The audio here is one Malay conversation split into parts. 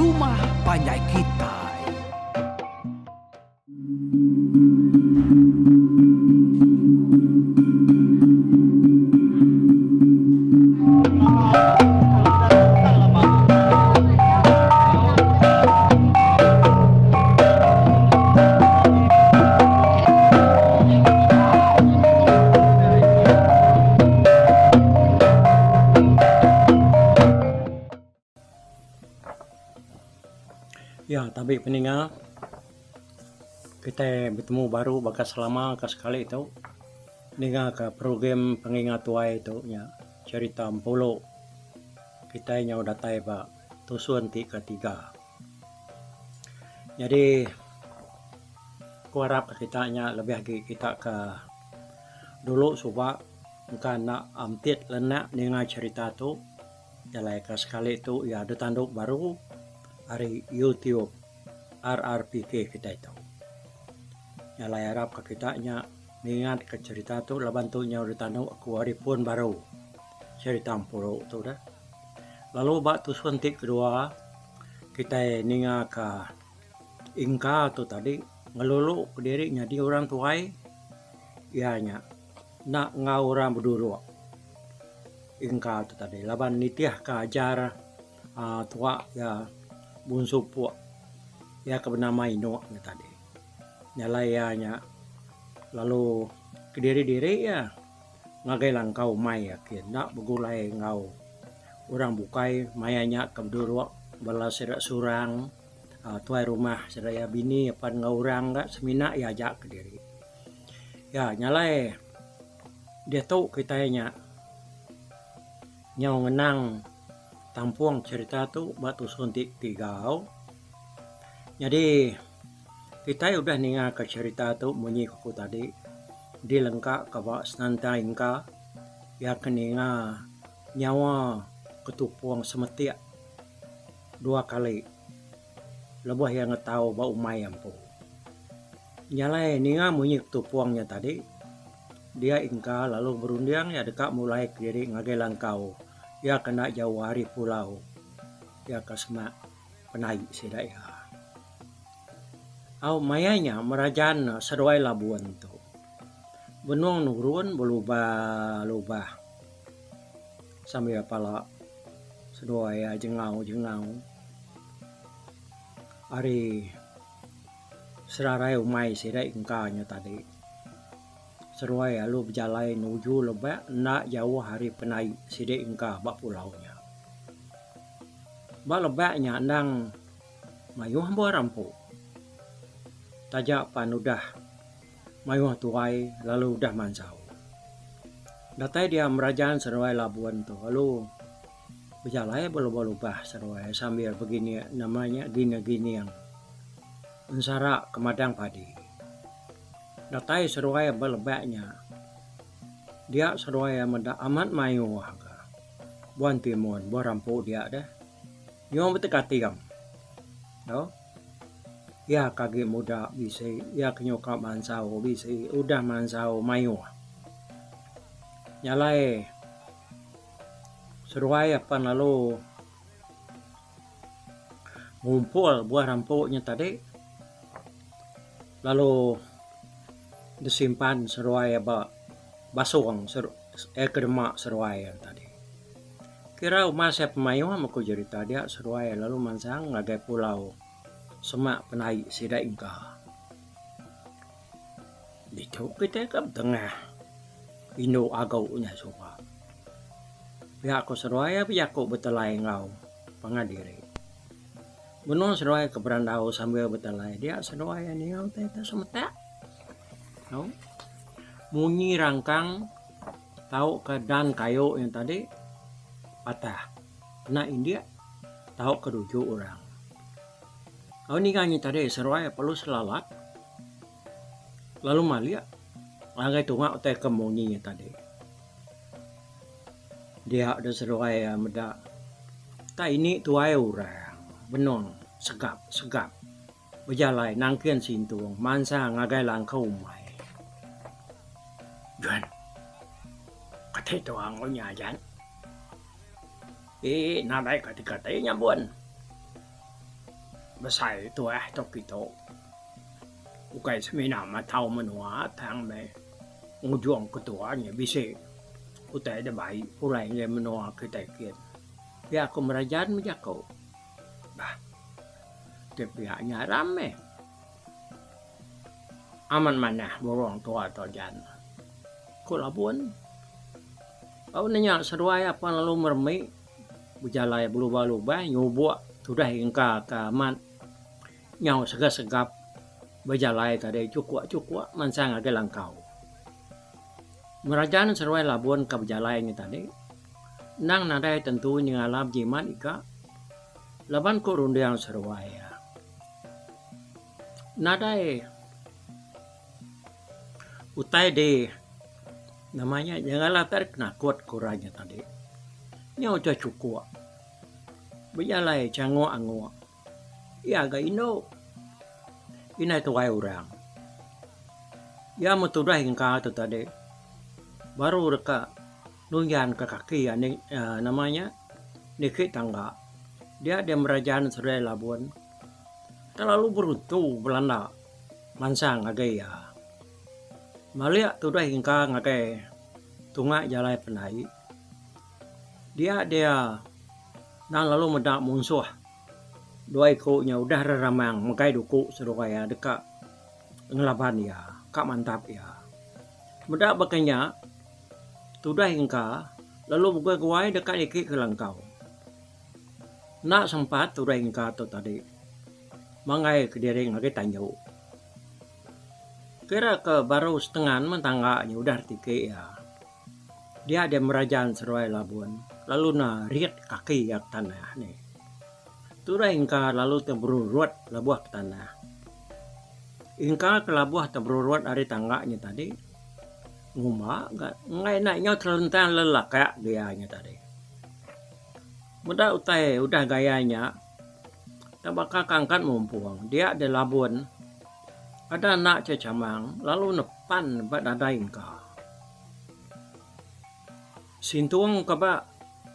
Rumah Panjai Kitai. Ya, tapi peninggal kita bertemu baru bakas lama ke sekali itu peninggal ke program pengingat tua itu ya cerita Mpolo kita yang udah tay pak tusuan ketiga. Jadi aku harap kita lebih lagi kita ke dulu supaya karena amtit lenak dengan cerita tu jalan ke sekali itu ya ada tanduk baru hari YouTube RRPK kita itu. Ya harap ke kita mengingat ke cerita tu labantunya udah tanduk aku hari pun baru cerita Mpolo tu dah. Lalu bak tu suntik kedua kita ninga ke Inka tu tadi ngelulu ke dirinya di orang tuai ianya nak ngau orang berdua Inka tu tadi laban nitiah ke ajar tua ya bunsu puak ya kebenama ino tadi nyalayanya lalu ke diri ya ngagai langkau mai yakin nak begulai ngau orang bukai mayanya kedua balas serak surang tuai rumah sedaya bini apa ngau orang gak semina ya ajak ke diri ya nyalai dia tahu kitanya nyau ngenang tampung cerita tu batu suntik tigau. Jadi kita udah ninga ke cerita tu bunyi aku tadi di lengkap ke bawah senanta Inka ya keninga nyawa ketupuang semetia 2 kali lebih yang tahu bau mayam po. Nyalai ninga bunyi ketupuangnya tadi dia Inka lalu berundang ya dekat mulai kiri ngagai langkau. Ya kena jauh hari pulau ya kasma penai sidai au mayanya merajan seruai labuan tu benuang nurun berubah sambil pala seruai jengau hari serarai umai sidai ingkanya tadi seruai lalu berjalan menuju lebak nak jauh hari penai sidai ingka bak pulaunya. Bak lebaknya andang mayuh buah rampu. Tajak panudah mayuh tuai lalu udah mansau. Datai dia merajaan seruai labuan tu lalu berjalan berubah seruai sambil begini namanya gini yang mensara ke madang padi. Datai seruai belebaknya dia seruai menda amat mayu harga buan timun buah rampu dia dah nyom betekatiam no ya kaki muda bisa ya kenyokap mansau bisa udah mansau mayu nyalai seruai apa lalu ngumpul buah rampuknya tadi lalu disimpan seruai basong kedemak seruai yang tadi kira masa pemayu aku cerita dia seruai lalu mansang ngagai pulau semak penai sida Inka itu kita ke tengah Indo agaunya suka pihak aku seruai pihak aku betelai ngau pengadiri benar seruai ke berandau sambil betelai dia seruai ini ngau teta semetak no? Munyi rangkang tahu ke dan kayu yang tadi patah nah India tahu kerujuk orang kau ni kanyi tadi seruai perlu selalat lalu malia lagai tungak teh kemunyi tadi dia ada seruai meda tak ini tuai orang benong segap berjalan nangkian sintung mansa ngagai langkau mai Juan kata itu angonya jan nadai kata-katanya buan besai tu tok itu ukai semina matau menua tang me ngujung ketuanya bisa utai ada baik ulai le menua kita kian ya aku merajaan menjako bah te pihaknya rame aman mana borong tua atau jan ko Labuan au nanya seruai apa lalu mermi bujalai berubah-ubah nyubuk sudah ingka ka man nyau segap-segap berjalai tadi cukup mansang agak langkau merajaan seruai Labuan ka berjalai ini tadi nang nadai tentu ngalam jiman ika laban ko rundiang seruai ya nadai utai de namanya jangan latar kena kuat kurangnya tadi nyau cukup berjalai cango ango ya agak ina tuai orang ya mutudah hingga tu tadi baru reka nunyan ke kaki ya namanya nikit tangga dia merajaan serai Labuan terlalu beruntung Belanda mansang agak ya malia tu dah hingga ngagai tunga jalai penai dia nang lalu medak musuh dua ikutnya udah ramang makai duku serukaya dekat ngelaban ya kak mantap ya medak bakanya tu dah hingga lalu buka kuai dekat ikut ke langkau nak sempat tu dah hingga tu tadi mangai ke diri ngagai tanjau kira ke baru setengah mentangga udah tike ya dia ada merajaan seruai Labuan lalu na riat kaki ya tanah nih turah ingka lalu terberuruat labuah ke tanah ingka ke labuah terberuruat dari tangganya tadi nguma ngai naiknya terlentang lelak kayak dianya tadi mudah utai udah gayanya tak bakal kangkat mumpung dia ada Labuan ada anak cecamang lalu nepan ada ingka sintuang kaba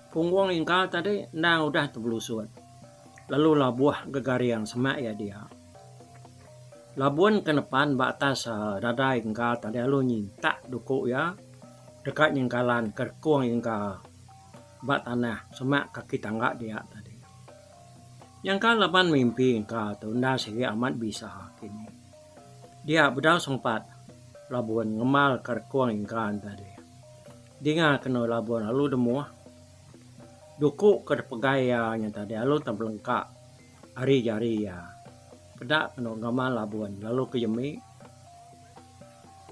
pungwang ingka tadi nang udah terbelusut lalu labuah gegariang semak ya dia Labuan ke depan batas dada ingka tadi lalu nyinta duku ya dekat nyingkalan kerkuang ingka bat tanah semak kaki tangga dia tadi yang lapan mimpi ingka tu nda segi amat bisa kini dia bedal sempat Labuan ngemal kerkuang ingka tadi dia kena Labuan lalu demu duku ke pegayanya tadi lalu terbelengkak hari jari ya pedak kena ngamal Labuan lalu ke Yemi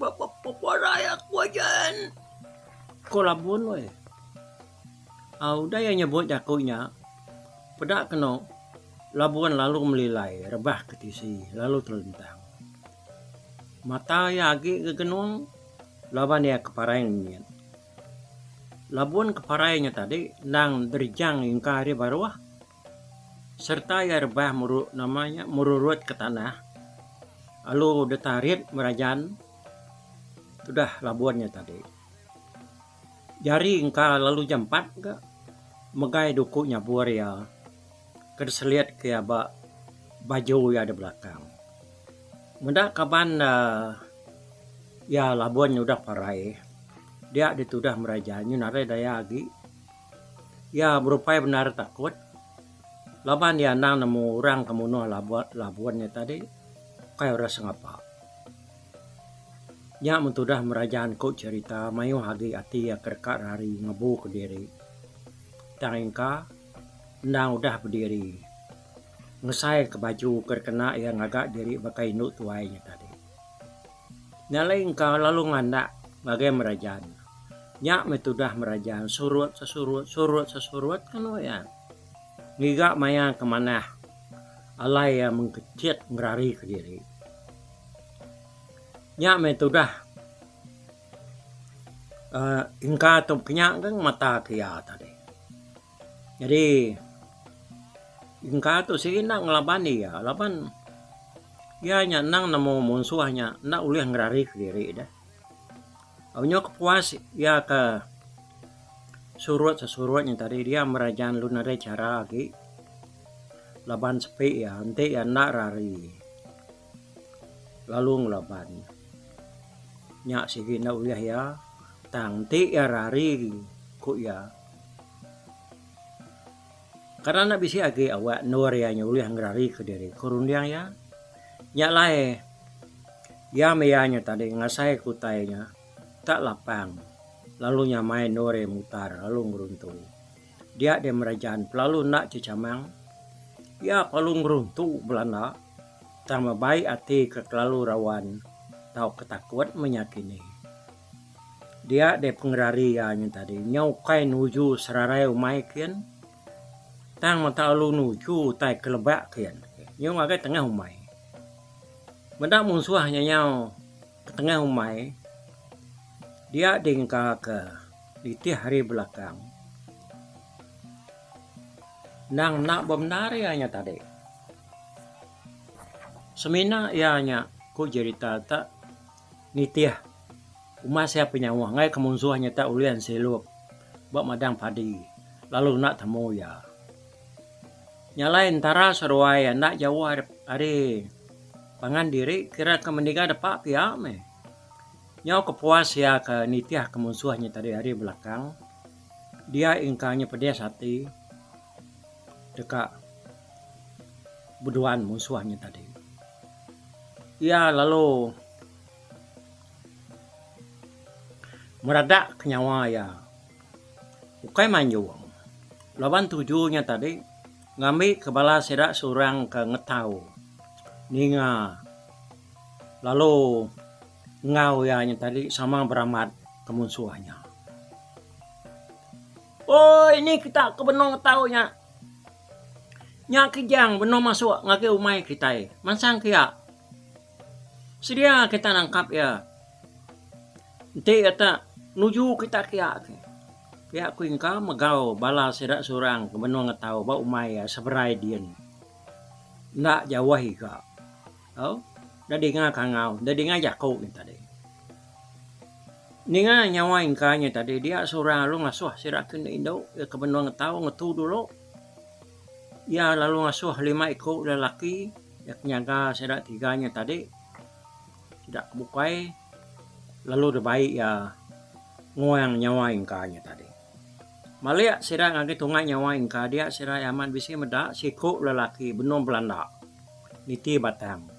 bapak rakyat wajan ko Labuan we udah yang nyebut jakunya pedak kena Labuan lalu melilai rebah ke tisi lalu terlentang mata ya agi kegenung laban ya keparainya Labuan keparainya tadi nang derjang ingka hari baruah serta ya rebah namanya mururut ke tanah lalu detarit merajaan sudah Labuannya tadi jari ingka lalu jam 4 enggak megai dukunya buar ya kerseliat ke baju ya di belakang mendak kapan ya Labuannya udah parai dia ditudah merajanya nare daya lagi ya berupaya benar takut laban ya nang nemu orang kemuno Labuannya tadi kayak rasa ngapa nya mentudah merajaan kok cerita mayu hagi ati ya kerkat hari ngebu ke diri tangingka nang udah berdiri ngesai ke baju kerkena yang agak diri bakai nuk tuainya tadi nyalain ka lalu ngandak bagai merajaan nyak metudah merajaan surut kan ya ngiga maya kemana alai yang mengkecit ngerari ke diri nyak metudah ingka tuh kenyak kan mata kia tadi jadi ingka tuh sih nak ngelabani ya laban ya nang nemu musuhnya nak ulih ngerari ke diri dah awalnya kepuas ya ke surutnya tadi dia merajaan lunare cara lagi laban sepi ya, nanti ya nak rari. Lalu ngelaban. Nyak sige na uyah ya, tang ti ya rari ku ya. Karena nak bisi agi awak nur ya nyulih ngrari ke diri. Kurundiang ya. Nyak lae. Ya meyanya tadi ngasai kutainya tak lapang. Lalu nyamai nore mutar lalu ngeruntu. Dia de merajaan lalu nak cicamang. Ya palu ngeruntu Belanda. Tama baik ati kekelalu rawan. Tahu ketakut menyakini. Dia de pengerari ya tadi. Nyaukai nuju serarai umai kian. Tang mata lu nuju tai kelebak kian. Nyau agai tengah umai. Benda musuhnya nyau ke tengah umai. Dia dingka ke di hari belakang. Nang nak benar ianya tadi. Semina ianya ku cerita tak nitiah. Umah saya penyawa ngai kemunsuhnya tak ulian selup. Bak madang padi. Lalu nak temu ya. Nyalain tara seruai nak jauh hari pangan diri kira kemendiga depak pihak me. Nyau kepuas ya ke nitiah kemunsuhnya tadi hari belakang. Dia ingkanya pedas hati. Dekat berduaan musuhnya tadi. Ya lalu meradak ke nyawa ya. Ukai manjuang. Lawan tujuhnya tadi ngambil kepala sedak seorang ke ngetau. Ninga. Lalu ngau ya tadi sama beramat kemunsuhannya. Oh ini kita kebenong taunya. Nyak kijang benar masuk ngake umai kita. Mansang kia. Sedia kita nangkap ya. Nanti kata nuju kita kia. Kia ku ingka megau bala sedak surang kebenong ngetau ba umai ya seberai dien. Ndak jawah ika. Oh, dah dengar kangau, dah dengar jakau ni tadi. Ninga nyawa ingkanya tadi dia surang lu ngasuh sirakin Indo ya kebenong ngetau ngetu dulu. Ya lalu ngasuh 5 ekor lelaki yang nyaga sedak 3-nya tadi tidak bukai lalu debaik ya ngoyang nyawa ingkanya tadi. Malia sedak ngagi tungai nyawa ingka dia sedak aman bisi medak sikuk lelaki benom Belanda niti batang.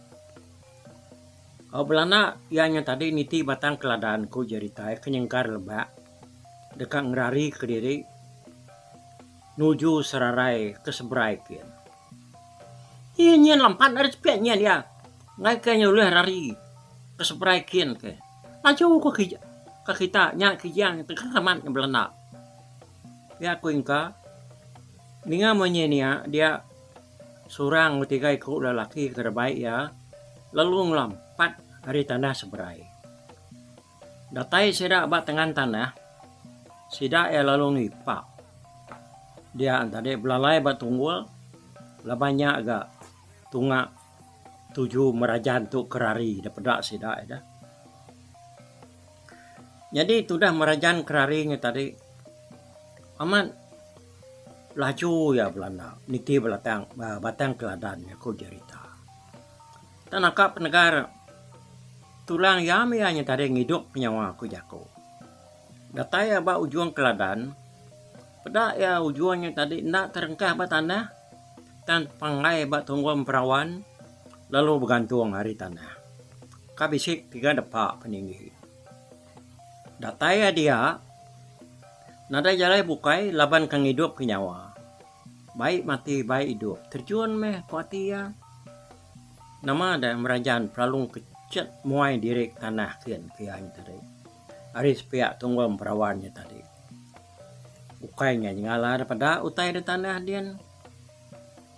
Oh Belanda ianya tadi niti batang keladaan ku jeritai kenyengkar lebak dekat ngerari ke diri nuju serarai ke seberai kian. Iya nyen lampan ada sepiak nyen ya. Ngai kanya uleh rari ke seberai kian ke. Laju ku ke kita nyak kijang itu kan kaman yang Belanda. Ya aku ingka ninga menyenia dia surang ketiga ikut lelaki terbaik ya. Lalu ngelampat hari tanah seberai. Datai sedak bak tengan tanah. Sedak ya lalu ngipak. Dia tadi belalai bat tunggul lah banyak agak tunggak 7 merajaan tu kerari dapat sidak ada. Jadi itu dah merajaan kerarinya tadi aman laju ya Belanda niti batang keladannya ku cerita. Tanakap negara tulang yami hanya tadi ngidup nyawa ku jako. Datai ba ujung keladan pada ya ujuannya tadi nak terengkah ba tanah dan pangai ba tunggul perawan lalu bergantung hari tanah. Kabisik 3 depak peninggi. Dataya dia nada jalai bukai laban kang hidup ke nyawa. Baik mati baik hidup. Terjun meh kuati ya. Nama ada merajaan pralung kecet muai direk tanah kian kian tadi. Aris pihak tunggul perawannya tadi. Ukainya ngala pada utai di tanah dian.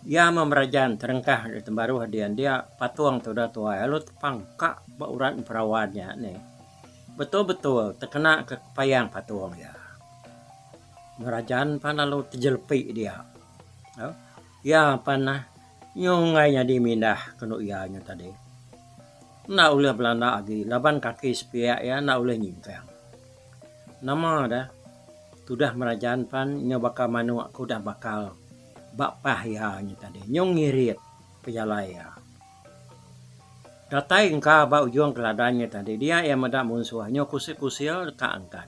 Ya memerajaan terengkah di tembaru hadian dia patuang tuda tua lalu pangkak bauran perawannya nih. Betul-betul terkena kepayang patuang ya. Merajaan pan lalu terjelpi dia. Ya panah nyungainya dimindah kenu ianya tadi. Nak oleh Belanda lagi laban kaki sepiak ya nak oleh nyingkang. Nama dah sudah merajaan pan nya bakal manu aku dah bakal bak pahyanya tadi nyong ngirit pejalaya. Datai engka ba ujung keladannya tadi dia yang medak munsuahnya kusil-kusil ka angkat.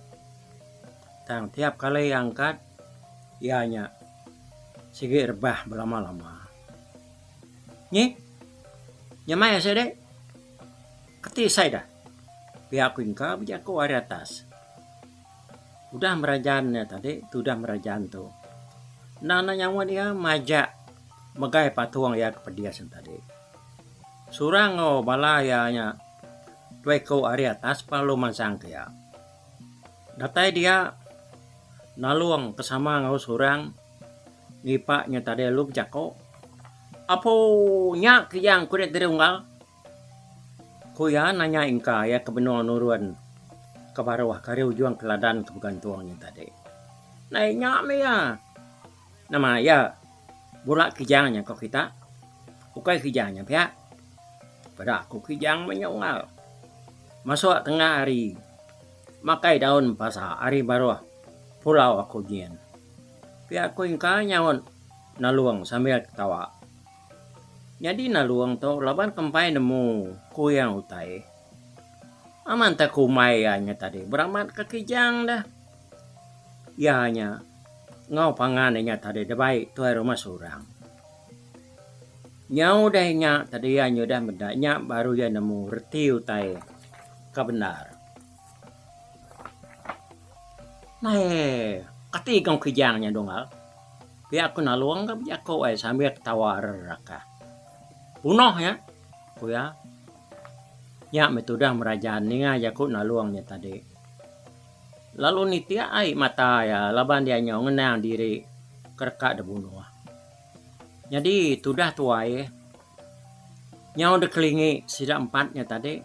Tang tiap kali angkat ianya sige rebah berlama-lama. Nyi, nyamai saya dek. Keti saya dah. Pihak engka bijako ari atas. Udah merajannya tadi, udah merajan tuh. Nana nyawa dia majak megai patuang ya kepediasan tadi. Surang balayanya tueko ari atas palu masang ya. Datai dia naluang kesama ngau surang ngipaknya tadi lu jako. Apo nyak yang kudet dari unggal. Kuya nanya ingka ya kebenuan nuruan ke bawah kari ujung keladan kebegantuangnya tadi. Naiknya me ya. Nama ya bulak kijangnya kok kita. Ukai kijangnya pihak. Pada aku kijang menyongal. Masuk tengah hari. Makai daun pasa hari baru pulau aku jian. Pihak aku ingka nyawan naluang sambil ketawa. Jadi naluang to laban kempai nemu ku yang utai. Aman tak kumayanya tadi beramat ke kijang dah. Ianya ngau pangannya tadi debai tuai rumah surang. Nyau dahnya tadi ya nyudah bedanya baru ya nemu reti utai kebenar. Nah, kati kau kijangnya dongal. Pihak aku naluang ke bijako sambil ketawa raka. Punoh ya, kuya. Nyak metudang merajaan ninga jaku naluangnya tadi. Lalu nitia ai mata ya laban dia nyau ngenang diri kerka debunuh. Jadi tudah tuai nyau dekelingi sida empatnya tadi.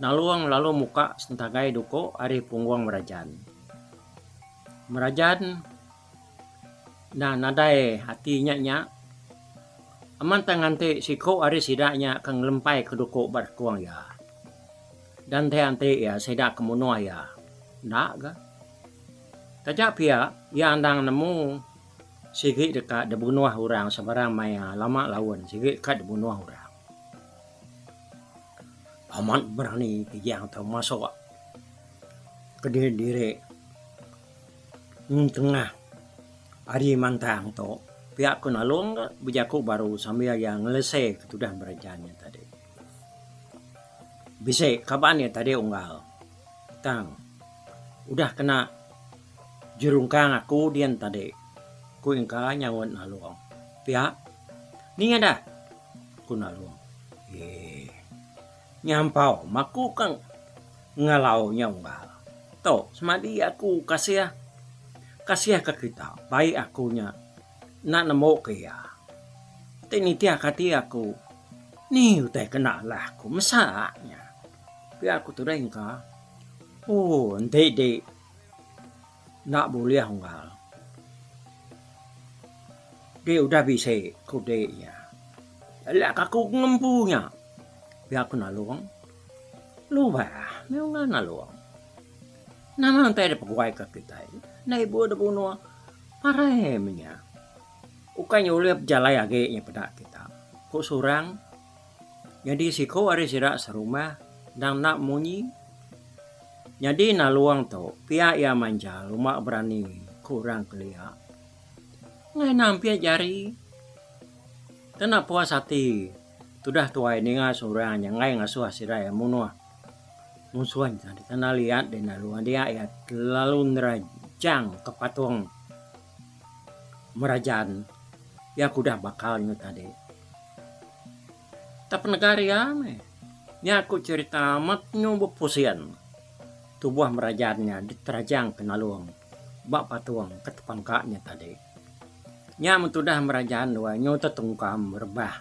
Naluang lalu muka sentagai duko ari pungguang merajan. Merajan nah nadai hatinya nya. Aman tangante siko ari sidaknya kang lempai ke duko barkuang ya. Dan te ante ya sidak kemunuah ya. Ndak ga. Tajak pia ya andang nemu sige dekat debunuah orang sebarang maya lama lawan sige kat debunuah orang. Aman berani kijang tau masuk ke diri tengah hari mantang to pihak ku nalung bijaku baru sambil yang ngelese ketudah merajanya tadi. Bisa kapan ya tadi unggal. Tang udah kena jerungkang aku dian tadi. Ku ingka nyawan naluang. Pihak, ni ada. Ku naluang. Nyampau, maku kang ngalau nyanggal. To, semadi aku kasih ke kita. Baik akunya. Nak nemu ke ya. Tini tiak hati aku. Ni utai kena lah aku. Mesaknya. Pihak aku tu ingka. Oh, ente nak boleh unggal. Dia udah bisa kodenya. Lihat aku ngempunya. Biar aku naluang. Lupa, memang naluang. Nama nanti ada pegawai ke kita. Nah ibu ada bunuh. Parahemnya. Ukanya uliap jalai agaknya pada kita. Kok surang. Jadi si kau ada sirak serumah. Dan nak munyi. Jadi naluang tu. Pihak yang manja. Rumah berani kurang kelihatan. Ngai nampia jari. Tena puas hati. Tudah tuai ninga surang yang ngai ngasuh sirai munua. Musuhan tadi tena lihat dan naluan dia ya lalu nerajang kepatuang merajan. Ya kudah bakalnya tadi. Tapi negara ya me. Ya aku cerita amat nyoba pusian. Tubuh merajannya diterajang ke naluang. Bak patuang ketepangkaknya tadi. Nya mentudah merajaan dua nyo tetungkam berbah.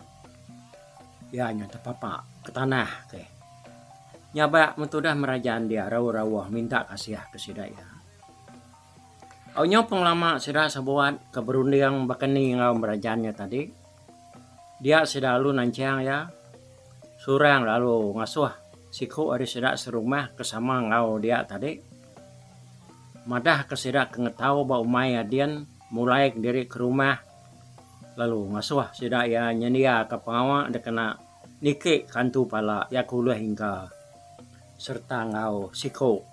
Ya nya papa ke tanah ke. Nya bak mentudah merajaan dia rawa-rawa minta kasih ke sidaya. Au nyo penglama sida sabuat keberundiang bakani ngau merajaannya tadi. Dia sedalu nancang ya. Surang lalu ngasuh siku ari sida serumah kesama ngau dia tadi. Madah ke sida kengetau ba umay adian mulai dari ke rumah lalu ngasuh sida ya nyania ke pengawa ada kena nike kantu pala ya kuliah hingga serta ngau siko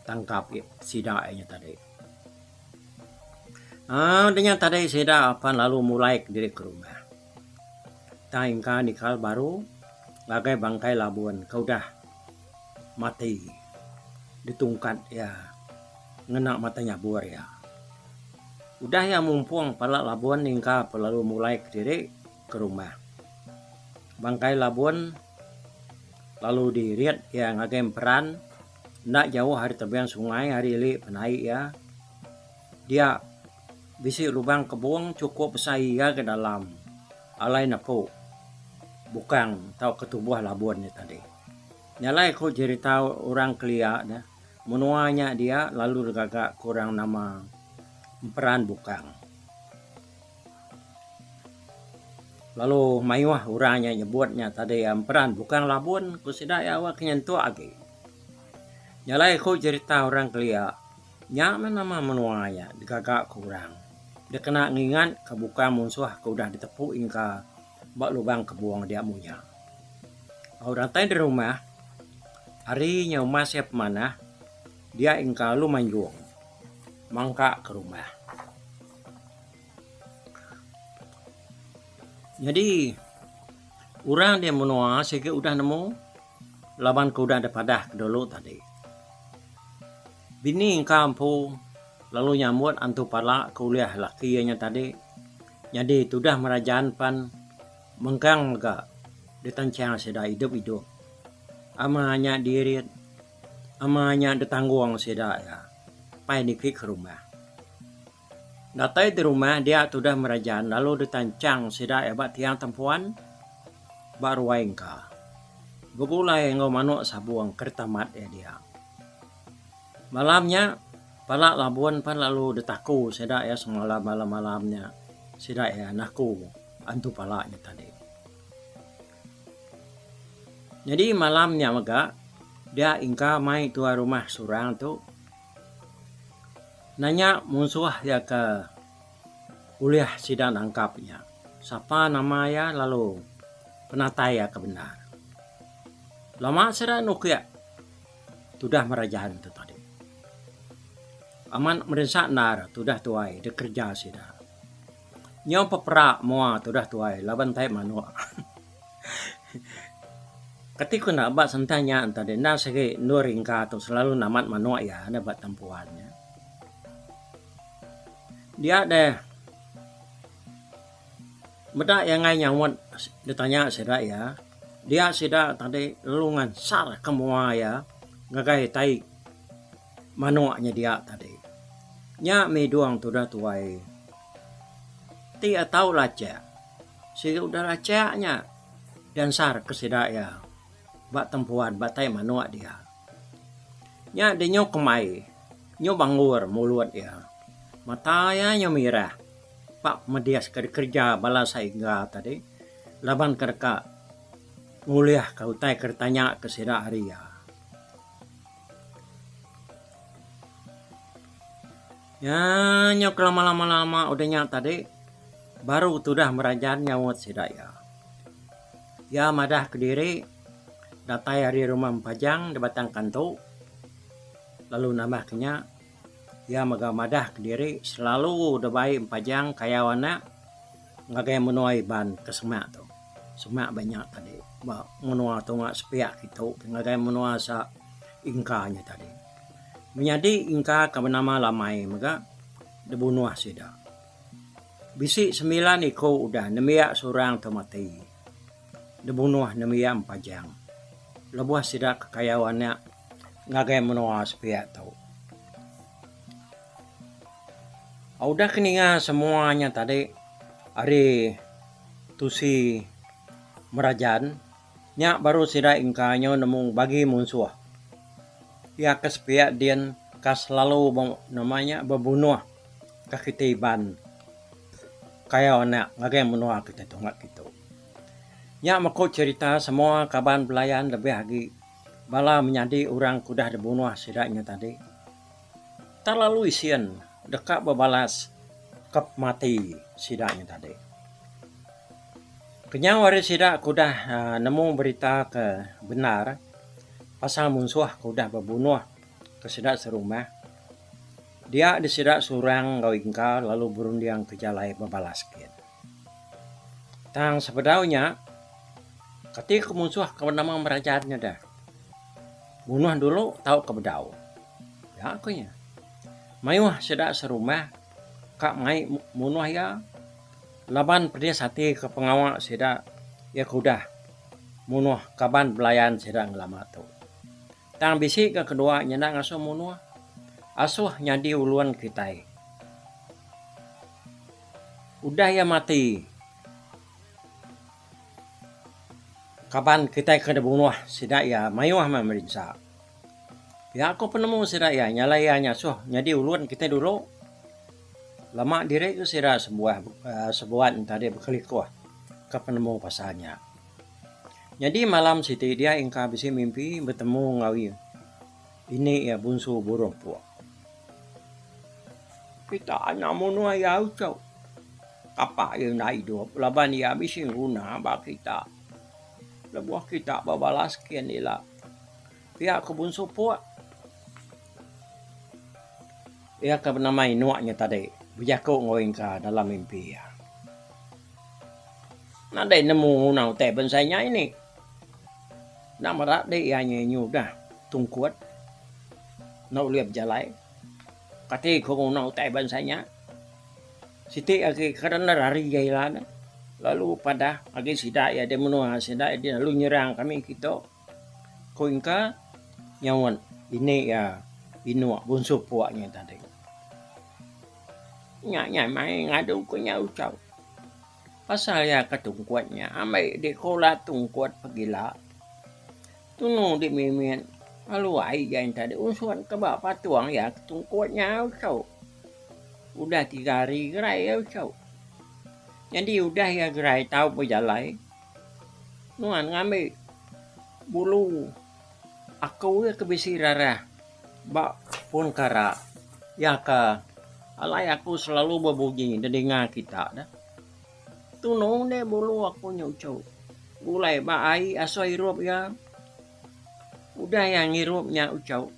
tangkap sida nya tadi. Dengan tadi sida apa lalu mulai diri ke rumah. Tangka nikal baru lagai bangkai Labuan kau dah mati ditungkat ya ngenak matanya buar ya. Udah ya mumpung pala Labuan ningka lalu mulai diri ke rumah. Bangkai Labuan lalu diriat ya ngagem peran ndak jauh hari tebian sungai hari li penai ya. Dia bisi lubang kebun cukup besai ya ke dalam alai napo bukan tahu ketubuh Labuan ni tadi. Nyalai ko cerita orang kelia dah menuanya dia lalu gagak kurang nama peran bukang. Lalu mayuah orangnya nyebutnya tadi peran bukang Labuan kusida ya awak nyentuh agi. Nyalai ko cerita orang kelia nyaman nama menuanya digagak kurang. Dia kena ngingat ke bukang musuh ke udah ditepuk ingka bak lubang kebuang dia munya. Orang tay di rumah harinya rumah siap mana dia ingka lu manjuang mangka ke rumah. Jadi orang dia menua sehingga udah nemu laban ke udah ada padah dulu tadi. Bini kampung lalu nyambut antu pala kuliah lakinya tadi. Jadi sudah merajaan pan mengkang ga ditancang seda hidup. Amanya dirit amanya ditangguang seda ya. Pai dikik ke rumah. Datai di rumah dia sudah merajaan lalu ditancang sida ya bak tiang tempuan baru waingka. Begulai ngau manuk sabuang kertamat ya dia. Malamnya pala Labuan pan lalu ditaku sida ya semalam malamnya sida ya naku antu palanya tadi. Jadi malamnya maka dia ingka mai tua rumah surang tu nanya musuh ya ke kuliah sidang angkapnya. Siapa namanya lalu penataya kebenar. Lama sera nukia sudah merajahan itu tadi. Aman merensak nar sudah tuai dekerja sida. Nyaw peperak mua sudah tuai laban tai manua. Ketika nak bat sentanya tadi na segi nuringka tu selalu namat manua ya ada bat tempuannya. Dia deh beda yang ngai nyawat ditanya sida ya. Dia sida tadi lelungan sar kemua ya. Ngagai tai manuaknya dia tadi. Nya me doang sudah tuai. Tia tahu laca. Sida udah lacanya dan sar ke sida ya. Bak tempuan bak tai manuak dia. Nya dia nyok kemai. Nyok bangur mulut ya. Matanya merah. Pak medias kerja bala saingga tadi. Laban kerka nguliah kau tai kertanya ke sida haria. Ya nyok lama-lama udahnya tadi baru sudah merajaan nyawat sida ya. Ya madah ke diri datai hari rumah pajang di batang kanto. Lalu nambahnya ya madah ke diri selalu debai pajang kayawana ngagai menuai ban ke semak tu. Semak banyak tadi. Menua tu ngak sepiak gitu. Ngagai menua sa ingkanya tadi. Menjadi ingka ke bernama lamai maka dibunuh sida. Bisi 9 iko udah nemiak surang tu mati. Dibunuh nemiak pajang. Lebuah sida kekayawannya ngagai menua sepiak tu. Udah keninga semuanya tadi hari tusi merajaan nya baru sida ingkanya nemu bagi musuh. Ya kesepiak dian kas lalu namanya berbunuh kekitiban kaya anak ngagai menua kita tunggak gitu. Nya mako cerita semua kaban pelayan lebih lagi bala menjadi orang kudah dibunuh sidaknya tadi. Terlalu isian dekat berbalas kep mati sidaknya tadi. Kenyang waris sida kudah nemu berita ke benar pasal musuh kudah berbunuh ke sida serumah. Dia disida surang gawingka lalu berundiang ke jalai babalaskin. Tang sebedaunya ketika musuh ke nama merajaannya dah. Bunuh dulu tahu ke bedau. Ya akunya. Mayuh sida serumah kak mai munuh ya. Laban perdia sati ke pengawal sida ya kudah munuh kaban belayan sida ngelama tu. Tang bisi ke kedua nyenda ngasuh munuh. Asuh nyadi uluan kitai. Udah ya mati. Kapan kita kena bunuh sida ya mayuah memeriksa. Ya aku penemu sida ya nyalai ya nyasuh nyadi uluan kita dulu. Lama diri itu sida sebuah tadi berkelikuh ke penemu pasalnya. Jadi malam siti dia ingka bisi mimpi bertemu ngawi. Ini ya bunsu burung puak. Kita anak munuh ya ucau. Kapa yang nak hidup laban ya bisi guna bak kita. Lebuah kita babalas kian ila. Pihak kebun supua. Ia ke bernama inuaknya tadi. Berjaku ngoing ka dalam mimpi ya. Nadai nemu nau teh bensainya ini. Nama rak dek ia nyenyu dah. Tungkuat. Nau liap jalai. Kati kau nau teh bensainya. Siti agi kerana rari jailan. Lalu pada agi sidak ya dia menua sidak dia lalu nyerang kami kita. Koingka nyawan ini ya inuak bunsu puaknya tadi. Nyak mai ngadu ko nya ucau. Pasal ya ketungkuatnya amai di kola tungkuat pagila. Tunu di mimin. Lalu ai yang tadi unsuan ke bapak tuang ya ketungkuatnya ucau. Udah 3 hari gerai ya ucau. Jadi udah ya gerai tahu berjalai. Nuan ngambil bulu. Aku ya kebisi rara. Bak pun kara. Ya ke. Alai aku selalu berbunyi dengar kita dah. Tunung deh bulu aku nyucau. Gulai ba ai aso hirup ya. Udah yang hirupnya ucau.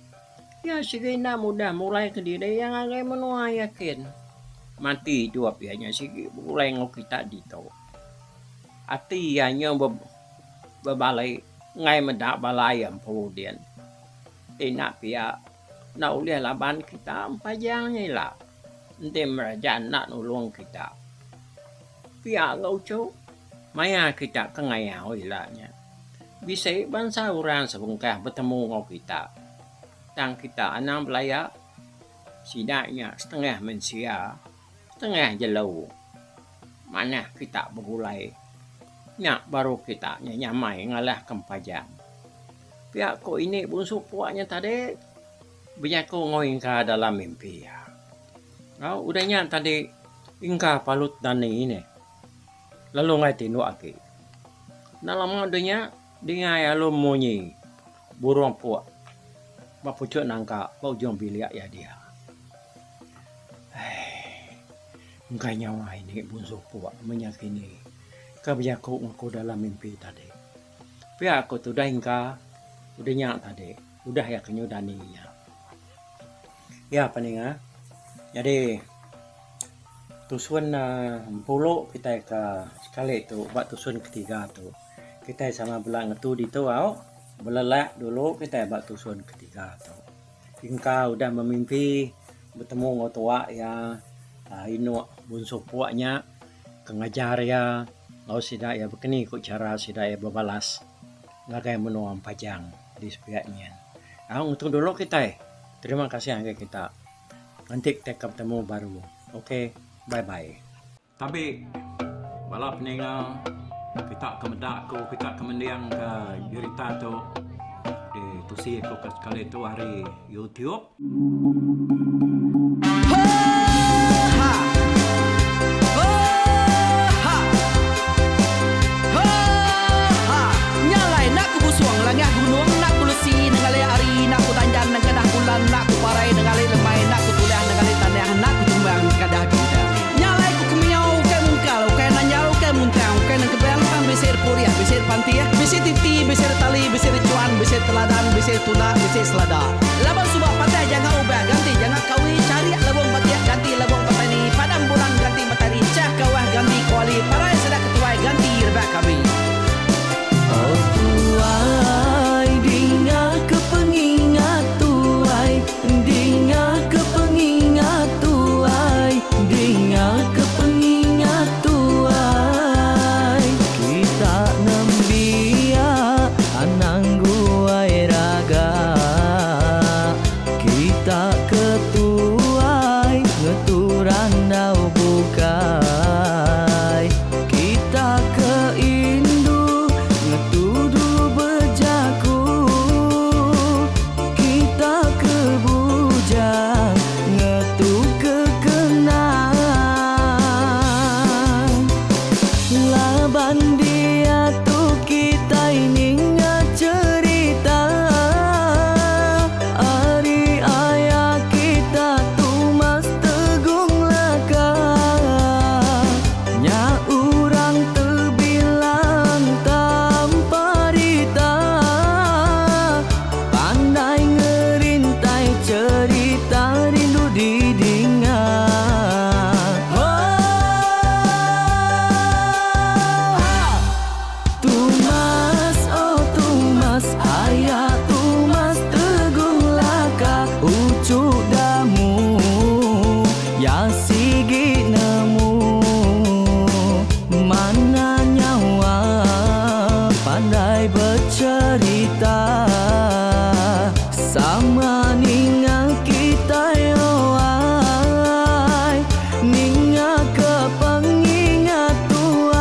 Ya sigina mudah mulai ke diri yang agak menua yakin. Mati dua pianya sih mulai ngok kita dito. Ati hanya bebalai ngai mendak balai yang kemudian. Tidak pia nak uliah laban kita empajangnya lah. Nanti meraja nak nulung kita. Pia ngau cu. Maya kita kengayau ilahnya. Bisa bangsa orang sebengkah bertemu ngau kita. Tang kita anam belaya. Sidaknya setengah mensia. Tengah jelau. Mana kita bergulai. Nyak baru kita nyamai ngalah kempajang. Pihak ko ini bunsu puaknya tadi. Berjaku ngoingka dalam mimpi ya. Kau udahnya tadi ingka palut dani ini. Lalu ngai tinu aki. Dalam adanya dengai alum munyi. Burung puak. Bapucuk nangka. Bau jom biliak ya dia. Engkau nyawa ini bunsu puak menyakini kebijaku aku dalam mimpi tadi. Pihak aku tu dah ingka udah nyak tadi, udah ya kenyudaninya. Ya peninga. Jadi tusun puluh kita ke sekali tu buat tusun ketiga tu. Kita sama belang tu di tu au belelak dulu kita buat tusun ketiga tu. Ingka udah memimpi bertemu ngotua ya. Inu bunsu puaknya kengajar ya lau sidak ya begini ikut cara sidak ya berbalas ngagai menuang pajang di sepiaknya. Untuk dulu kita terima kasih angga kita. Nanti kita ketemu baru. Oke, bye bye. Tapi balap peninggal kita kemedak ko kita kemendiang ke cerita tu di tusi ko sekali tu hari YouTube. Nak ku parai dengan lemai nak ku tulah dengan tanah nak ku tumbang kadah kita nyalai ku kemiau ke mungkal ke nanjau ke muntang ke nang kebang tuna bisik selada. Labang subak patai jangan ubah ganti, jangan kawi cari labang patai ganti labang patai ni. Padam bulan ganti matahari, cah kawah ganti kuali. Parai sedang ketuai ganti rebak kami. Oh tuai, dinga kepengingat tuai, dinga kepengingat tuai, dinga kepengingat tuai. Kita nembia anang guai raga, kita ketuai ngeturan dau bukai, kita keindu ngetudu bejaku, kita kebujang ngetu kekenang. Laban dia tu kita ini cerita, ari ayah kita tu mas tegung laka, nya urang terbilang tanpa rita, pandai ngerintai cerita rindu didingat. Tumas, oh tumas, ayah tumas tegung laka, ucuk damu ya sigi nemu, mana nyawa pandai bercerita, sama ninga kita yoai, ninga kepengingat tuai.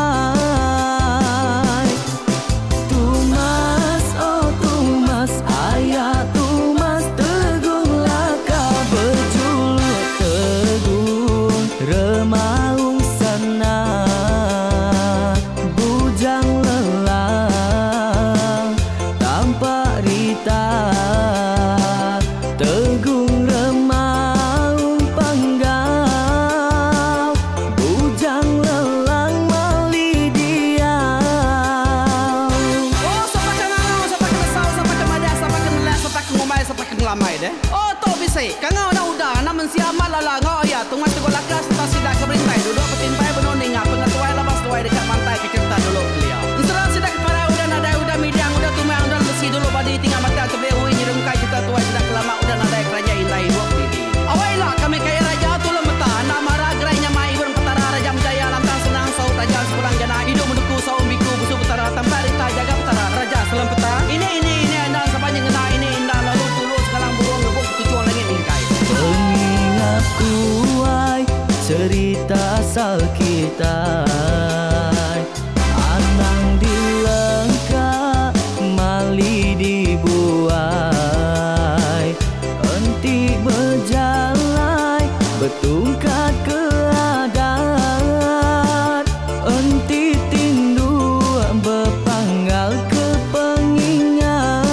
Tumas, oh tumas, ayah tumas tegung laka, berjuluk tegung remaung sana, bujang lelang tanpa rita, tegung remaung panggau, bujang lelang mali diau. Oh, siapa kangau, siapa kesal, siapa kemaja, siapa kenelak, siapa ngomai, siapa kelamai deh. Oh, to bisik. Kangau dah udah, namun siamat lala ngau ya. Tunggu tegol lakas, kita sidak keberintai. Duduk petimpai benoning, pengatuai lepas tuai dekat pantai ke kerta dulu beliau. Serang sidak para udah nada, udah midang, udah tumai, udah besi dulu badi tinggal mata tebehui nyerungkai kita tuai sidak kelama, udah nada kerajaan intai buat diri. Awailah kami kaya raja tu lemeta, nak marah gerainya mai burung petara raja jaya lantang senang saut raja sepulang jana hidup menduku saum biku busu petara tanpa rita jaga petara raja selam peta. Ini andang sepanjang ngena ini indah lalu tulus sekarang burung ngebuk tujuan langit ingkai. Pengingat kuai cerita asal kita, anang dilengkap mali dibuai, enti berjalan bertungkat ke adat, enti tindu berpanggal ke pengingat.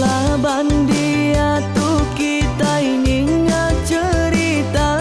Laban dia tu kita ini cerita,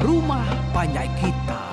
Rumah Panjai Kita.